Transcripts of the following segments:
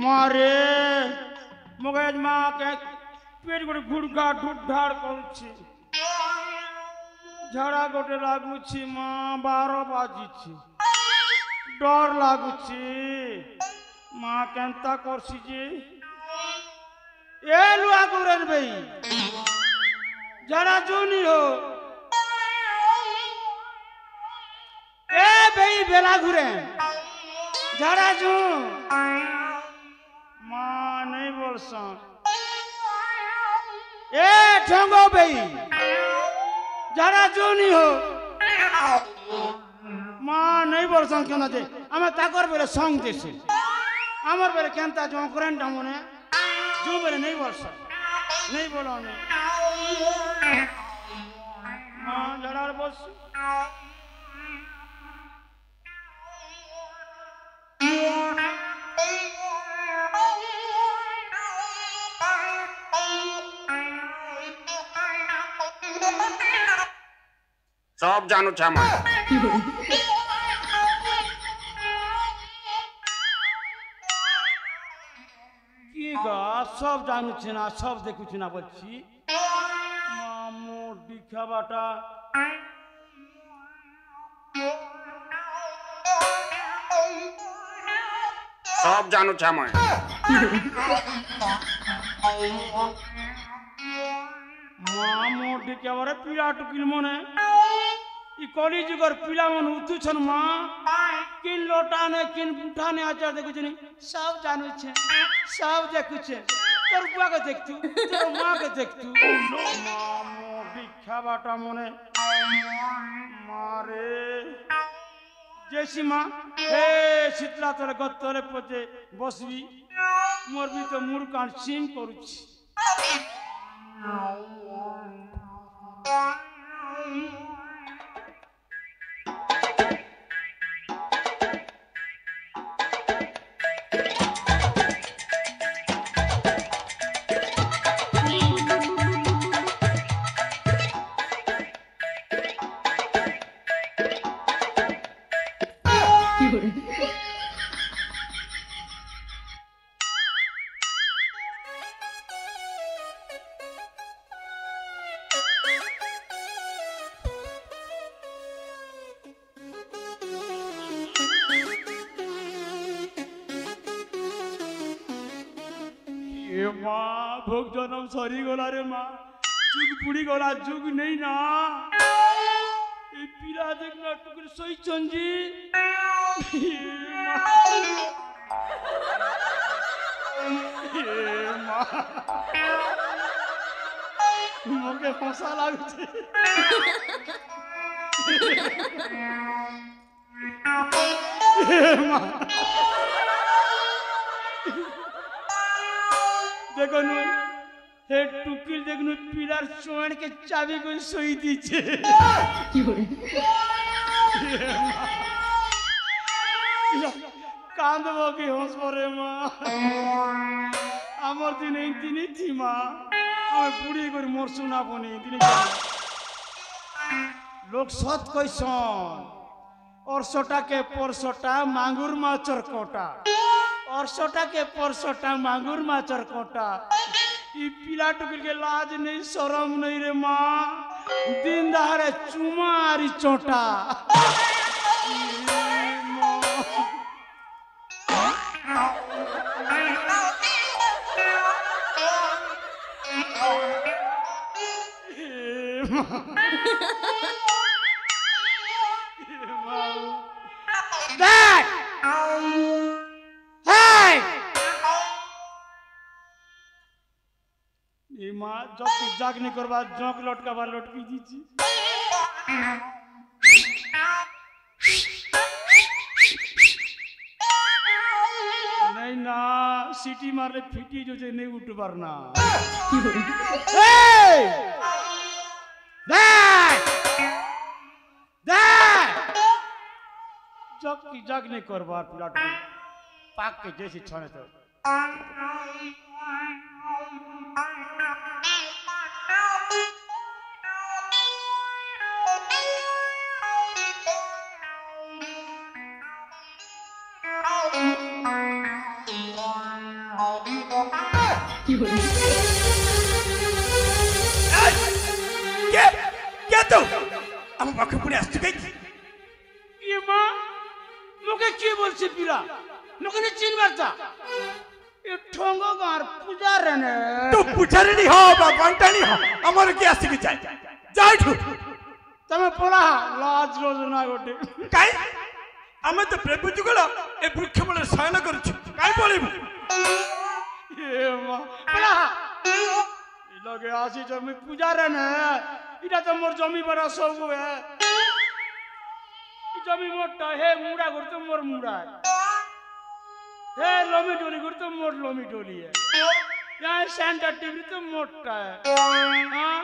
मारे मगज माँ के पेट गोटे गुड़गा ढुढाड़ करुछि झड़ा गोटे लागुछि माँ 12 बाजिछि डर लागुछि माँ केंता करछि जे ए लुआ गुरन भाई झड़ा जूनी हो ए भाई बेला घुरे झड़ा जू माँ नहीं बोल ए ठंगो भाई जरा जो नहीं हो माँ नहीं बोल क्यों ना जे हमें ताकर बेले सॉन्ग देसे हमार बेले केंता जो करंट हमने जो बेले नहीं बोल नहीं बोलो नहीं माँ जरा बस सब जानू छा मैं सब जानू छे ना सब देखू छे ना बच्ची मामू दिखा बाटा सब जानू छा मैं मामू दिखा बारे पीड़ा टुकिल मने ई कॉलेज जुगर पिला मन उठुछन माँ किन लोटाने किन बुठाने आचार देखु छनी सब जानू छे सब देखु छे तोर बुआ के देखतु तोर माँ के देखतु मामू दिखा बाटा मने मारे जैसी माँ हे शीतला तोरे गत्तरे पचे बसबी मोर भी तो मुड़ कान सीन करूछि माँ भोग जन्म सरी गला रे माँ जुग पुड़ी गला जुग नहीं ना ए पीला देखना टुकड़ सोई चंजी मोके फंसा लागुछे देखो नु हे टुकिल देखनु पिलर चोण के चाबी को सोई दीछे कांदबो की हंस परे माँ आमर दिन इतनी थी माँ आमे बुढ़ी कर मरसु ना बनी दिन लोग सत कैसन और सोटा के परसोटा मांगुर माचर कोटा और सोटा के परसोटा मांगुर माचर कोटा ई पीला टुकल के लाज नहीं शरम नहीं रे माँ दिन दहाड़े चुमारी चोटा माँ जब जाग नहीं करवा जोक लटका बार लटकी दीची नहीं ना सीटी मारले फिटी जो जे नहीं उठ पारना जाग नहीं करवा प्लाट पाक के जैसी छाने तो কে তো আমার পাখে পুনে আসছে কে ये माँ मुके की बोलছি পিলা मुके ने চিনবার তা ये ठोंगो गार पुजारे ने তো পুছারিনি হ বা গন্টানি হ আমার কি আসছে কি চাই যাইঠু તમે পোলা লাজ রোজ না গোটে কাই আমি তো প্রেম যুগল এ বৃক্ষ মূলে শয়ন করছি কাই বলিবু ये माँ পোলা ই লগে আসি জমি পুজারে ने इटा तो मोर जमी बड़ा सब है इ जमी मोटा हे मुड़ा गुड़ तो मोर मुड़ा है हे लोमी डोली गुड़ तो मोर लोमी डोली है यहाँ सेंटर टीवी तो मोटा है हाँ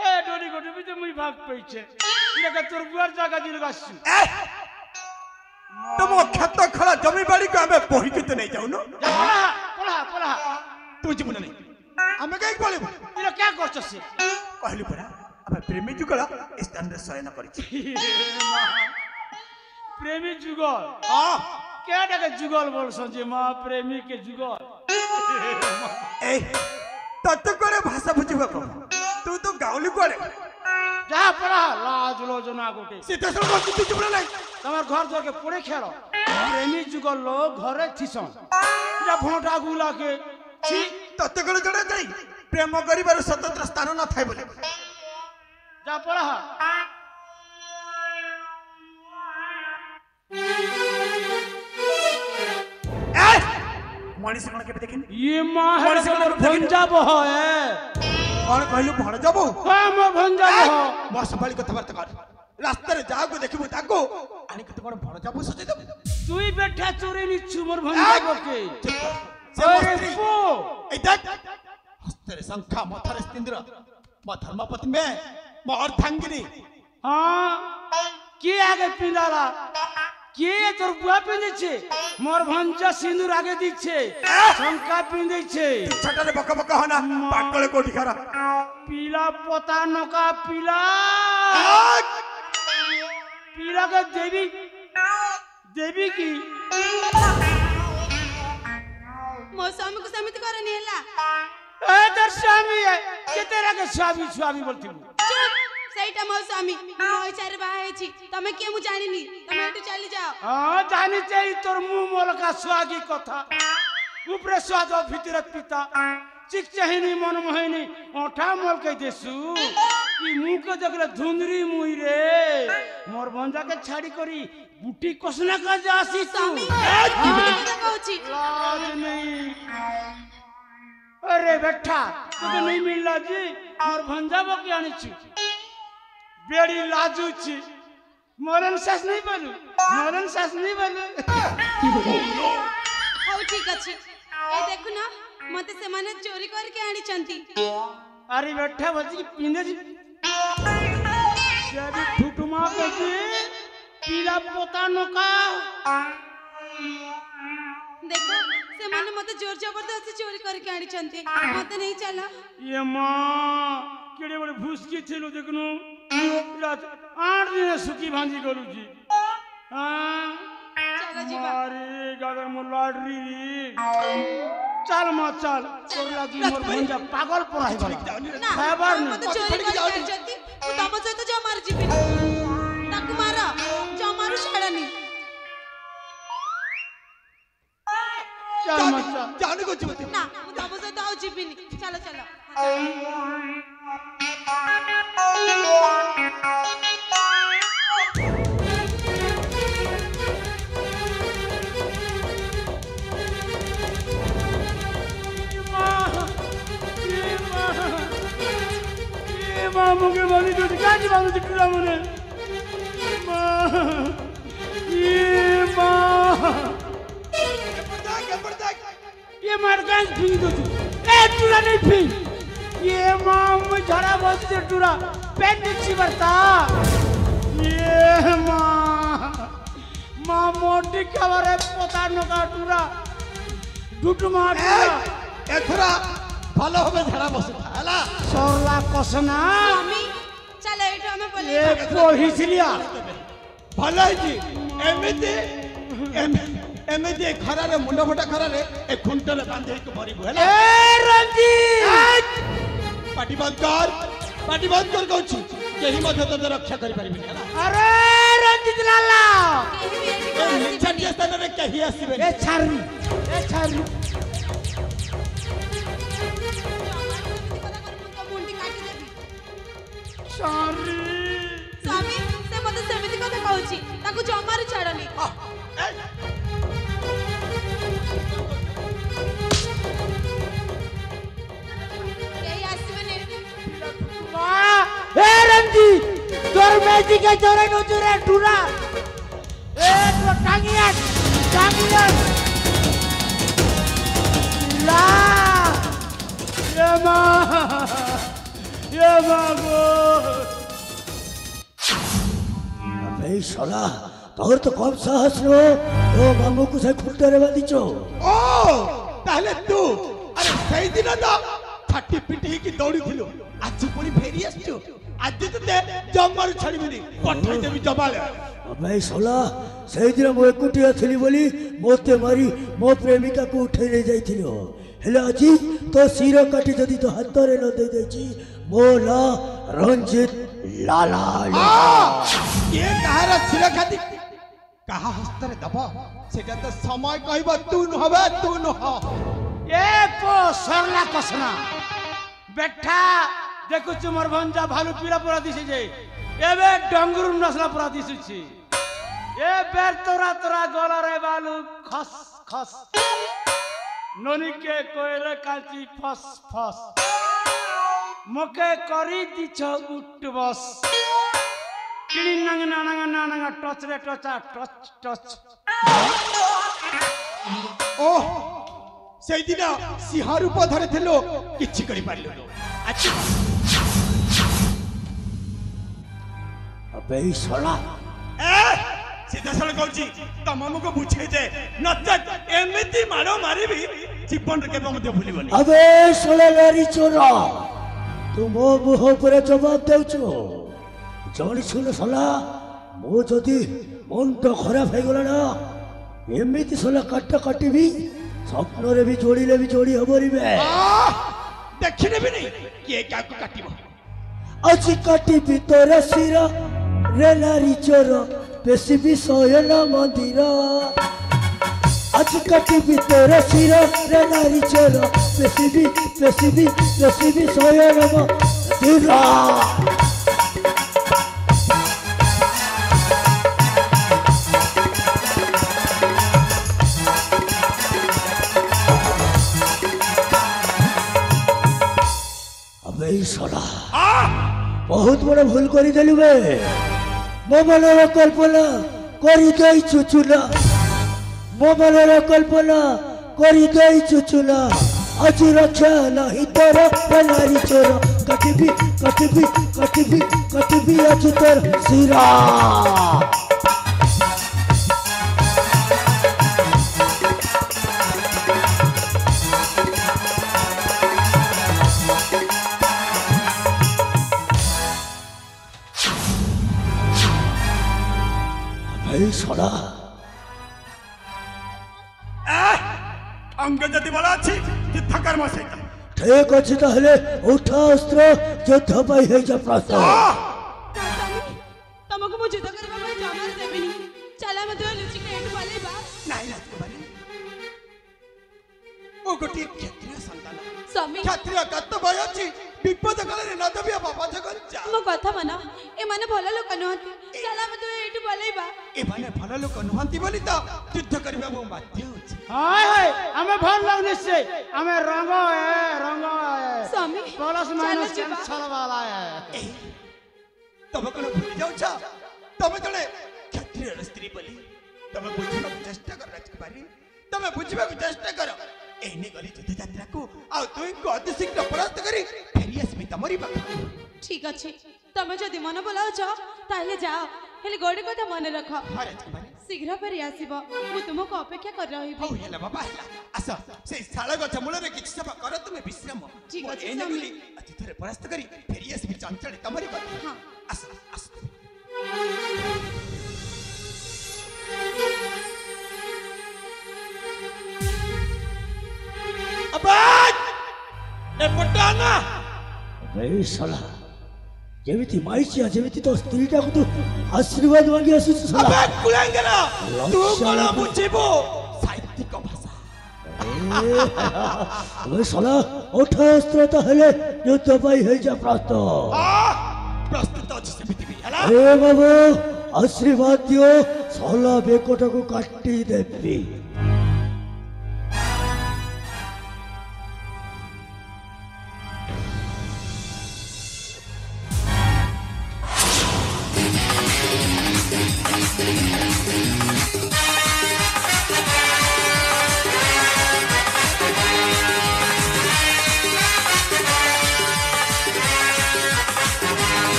हे डोली गुड़ भी तो मुझे भाग पीछे इटा का तोर बुआर जागा जिल गासु तुम खेत खड़ा जमी बाड़ी को हमें बही के तो नहीं जाऊ न पोला पोला पोला तू जीवन नहीं हमें कहीं बोलिबु इटा क्या करछ से कहलु परा अब प्रेमी जुगल स्थान रे शयन करछि प्रेमी जुगल हां केटा के जुगल बोलछन जे मां प्रेमी के जुगल ए तत करे भाषा बुझिबो को तू तो गाउली करे जा पड़ा लाज लोजना गोटे सीधे सर को तू जीवन नहीं तमार घर जो के पड़े खेल प्रेमी जुगल लोग घरे थिसन जा भोंटा गुला के छी तत करे जड़े जाई प्रेम करिबार स्वतंत्र स्थान न थाई बोले जा पड़ा ए मनीष कोन के देखिन ये मां है मोर भंजा बह है कोन कहलु भण जाबो हां मोर भंजा बह मोर संभाली कथा बार्ता कर रास्ता रे जाओ को देखिबो ताको आनी के तो कोन भण जाबो सजे दे तुई बैठा चोरी नी छु मोर भंजा बके अरे पो ए देख हस्ते रे शंखा मथरे स्तिंद्र म धर्मपति में म अर्थांगिनी हाँ के आगे पिंदाला के तोर बुआ पिंदे छे मोर भंजा सिंदूर आगे दिछे शंका पिंदे छे छटा रे बका बका होना पाटले कोठी खरा पीला पता नका पीला पीला के देवी देवी की मो स्वामी को समिति करनी हैला ए तर स्वामी है के तेरा के स्वामी स्वामी बोलती हूं चुप सेटा मो स्वामी मो चारे बाहे छी तमे के मु जानिनी तमे एटू चली जाओ हां जानी चाहिए तोर मुंह मोल का स्वागी कथा ऊपरे स्वाद भीतर पिता चिक चाहिनी मन मोहिनी ओठा मोल के देसु ई मुंह के देखले धुंदरी मुई रे मोर भंजा के छाड़ी करी बुटी कसना का जासी स्वामी हाँ। क्या कहूची लाज नहीं अरे बेटा तुझे नहीं मिलला जी मोर भंजा बके आनी छी बेड़ी लाजू छी मरण सास नहीं बोलू हो ठीक अछि ए देखु ना मते से माने चोरी करके आनी चंती अरे बेटा बच्ची की पीने जी जब ठुटमा के जी पीला पोता नोका देखो से माने मते जोर जबरदस्ती चोरी करके आनी चंती मते नहीं चला ये मां केड़े बड़े भूसकी छेलो देखनु रात 8 दिन सुकी भांजी गलू जी हां चलो जीवा अरे गादर मो लाडरी चल मा चल तोरला जी मोर भंजा पागल पराई गला ना खबर मते नहीं चोरी करके आनी चंती तम सहित जो मार जीबी ताकू मारो जो मारू छाड़नी चल मा चल जाने को जीवन ना मु तम सहित आउ जीबीनी चलो चलो मुझे मानी तो क्या जी मानो चिट्ठा मुझे ये मार गांस फिंग दो तू ए टूरा नहीं फिंग ये माँ मुझे झड़ा बहुत से टूरा पेट नीचे बरता ये माँ मोटी खबर है पता नका टूरा डुट मार एथरा ভালো হবে ঝাড়া বসে হলা सरला कसना स्वामी चलो एटू हमें बोले ये पोहिसलिया ভালো হইছি এমনিতে एमती खरारे मुंड फटा खरारे ए खुंटले बांधे के मरिबु हैला ए रंजीत पाटी बंद कर कहूची केही मध्य तो रक्षा करि परिबि हैला अरे रंजीत लाला निछटिया स्थान रे केही आसीबे ए छारू मुंडी काटी देबी ସରି ସ୍ୱାମୀ ସେ ମତେ ସେମିତି କଥା କହୁଛି ତାକୁ ଜମାରୁ ଛାଡ଼ନି କେହି ଆସିବେନି ए रंजीत तोर मैजी के जोरे नो जोरे टूरा ए तो टांगिया ला ये बाबू अबे साला तोर तो कम साहस रो ओ मामू को से खुट्टे रे बांधिचो ओ ताले तू अरे सही दिन तो छाटी पिटी की दौड़ी थिलु आज पुरी फेरी आछू आज तो ते जमार छाड़ीबिनी पठाई देबी जमाले अबे साला सही दिन मो एकुटिया थिली बोली मोते मारी मो प्रेमिका को उठे ले जाइथिलो हेले आजी तो सिर काटी जदी तो हाथ रे न दे देची बोला रंजीत लाला ये कहारा छिरा खाती कहा हस्तरे दबा सेटा तो समय कहबो तू न हबे तू न हो एको सरला कसना बेठा देखु चुमर भंजा भालू पीला पुरा दिसे जे एबे डंगरू नसला पुरा दिसुछि ए बेर तोरा गला रे बालू खस खस ननी के कोयले काची फस फस मके करी दिछ उठ बस किणी नंग टच रे टचा टच टच ओ सेई दिन सिंह रूप धरे थिलो किछि करि पारिलो आज अबे साला ए सीधा सळ कहूची तमाम को बुझे जे नचत एमिति मारो मारिबी जीवन रे केबे मते भूलिबनी अबे साला नारी चोरा तू मो मुह पर जवाब देउछो जणी सुन साला मो जदी मन तो खराब हो गला ना एमिति साला काटीबी स्वप्न रे भी जोड़ी हबरी बे देखिने भी नहीं के का को काटिबो আজি কাটিবি তোর শির রে নারী চোর পেশিবি শয়ন মন্দির আজি কাটিবি তোর শির রে নারী চোর পেশিবি শয়ন মন্দির अबे साला बहुत बड़ा भूल करी देलु बे मो मनर कल्पना करी गई चुचुना मो मनर कल्पना करी गई चुचुना आज रक्षा नहीं तोर नारी चोर कटिबी आज तोर सिरा सड़ा अंग जदि बला अछि युद्ध कर्म सहित ठीक अछि ताहले उठा अस्त्र युद्ध पाई है जा प्रस्ताव तमको मु युद्ध करबा में जमार देबिनी चला मते लुचि के एट बोलेबा नाही राजकुमारी ओ गोटी क्षत्रिय संतान स्वामी क्षत्रिय कर्तव्य अछि विपद काले न दबिया बाबा जगन जा मो कथा माना ए माने भला लोक नहती चला मते एट बोलेबा ए माने भला लोक नहंती बोली त युद्ध करबा मो बाध्य अछि हाय हाय हमें भल लग निश्चय हमें रंग है स्वामी प्लस माइनस कैंसल वाला है तब कोन भूल जाउ छ तब जने क्षत्रिय स्त्री बोली तब बुझिबा चेष्टा कर राजकुमारी तब बुझिबा चेष्टा कर एने गली युद्ध यात्रा को आ तुई को अति शीघ्र परास्त करी फेरी आसबी तमरी पाख ठीक अछि तमे जदि मन बोलाउ छ ताले जाओ हेले गोडे कथा मन रख राजकुमारी शीघ्र फेरी आसीबो मु तुमको अपेक्षा कर रही हो हेला बाबा हेला आस से शाला गछ मूल रे किछ सब कर तुमे विश्राम ठीक अछि एने स्वामी गली अति थरे परास्त करी फेरी आसबी चंचल तमरी पाख हां आस आस ଏପଟେ ଆନା ଏ ଶଳା ଯେମିତି ମାଇଚିଆ ଯେମିତି ତୋ ସ୍ତ୍ରୀଟାକୁ ତୁ ଆଶୀର୍ବାଦ ମାଗି ଆସୁଛୁ ଶଳା ଆବେ କୁଳାଙ୍ଗର ତୁ ଲଜ୍ଜା କଣ ଲାଗୁ- ବୁଝିବୁ ସାହିତ୍ୟିକ ଭାଷା ଏ ଶଳା ଅଠସ୍ତ୍ର ତ ହେଲେ ଯୁଦ୍ଧ ପାଇଁ ହେଇଯା ପ୍ରସ୍ତୁତ ପ୍ରସ୍ତୁତ ଅଛି ସେମିତି ବି ହେଲା ଏ ବାବୁ ଆଶୀର୍ବାଦ ଦିଅ ଶଳା ବେକଟାକୁ କାଟି ଦେବି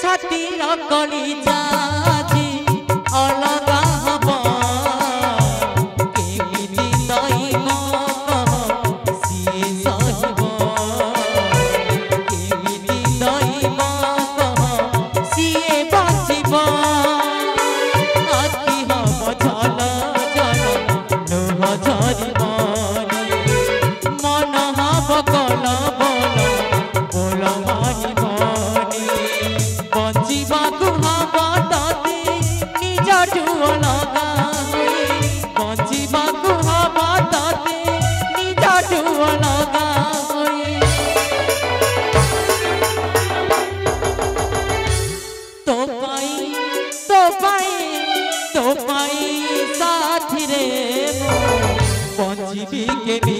ছাতির কলি যাজি অলগা হব কেমিতি দইব সিয়ে সহিব কেমিতি দইব সিয়ে বাঁচিব আখি হব ঝল ঝল লুহ ঝরিব মন হব কল বল বল মারিবনি বঞ্চিবাকু হব ততে নিজঠু অলগা হই বঞ্চিবাকু হব ততে নিজঠু অলগা হই তো পাই সাথী রে বঞ্চিবি কেমি